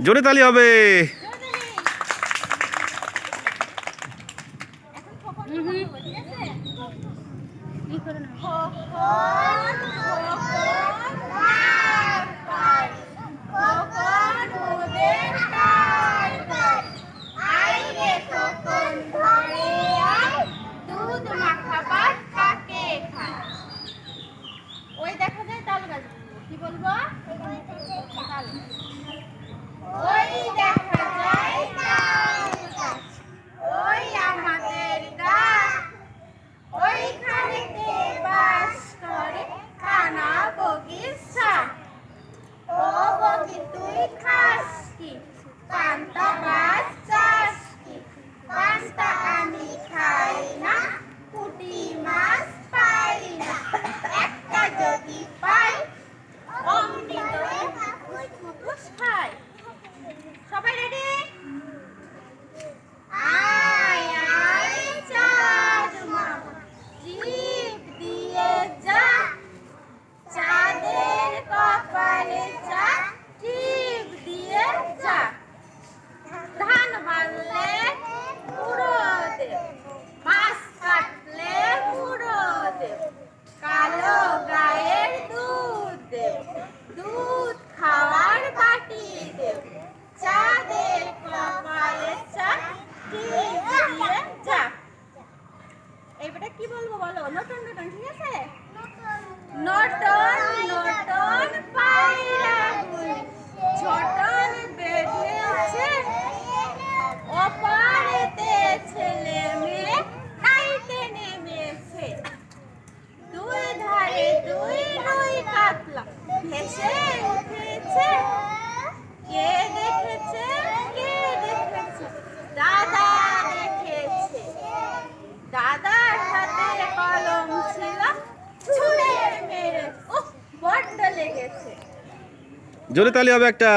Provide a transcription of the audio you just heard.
জোরে তালি হবে। ওই দেখা যায় তাল গাছ, কি বলবো? তাল। ওই দেখা যায় তাল গাছ, ওই আমাদের গাছ, ওইখানেতে বাস করে কানা বগির সাথ। ও বগি তুই খাস কি? পান্তা মাছ চাস কি? পান্তা আমি খাই না, পুঁটি মাছ পাই না, একটা যদি পাই অমৃত ফুসফুস খাই। সবাই রেডি? আয় আয় চাঁদ মামা, জিভ দিয়ে যা, চাঁদের কপালে যা, জিভ দিয়ে যা। ধান বানলে মুড়ো দেব, মাছ কাটলে মুড়ো দেব, কালো গায়ের দুধ দেব, দুধ খাওয়ার বাটি দেব, চাঁদের কপালে চা, জিভ দিয়ে যা। এইবারে কি বলবো বলো? নটন নটন, ঠিক আছে? নটন নটন পায়রা গুলি ছোটন বেঁধেছে, ওপারেতে ছেলে মেয়ে নাইতে নেমেছে, দুই ধারে দুই রুই কাতলা ভেসে উঠেছে, কে দেখেছে কে দেখেছে? দাদা দেখেছে, দাদার হাতে কলম ছিল, ছুঁড়ে মেরে, বড্ড লেগেছে। জোরে তালি হবে একটা।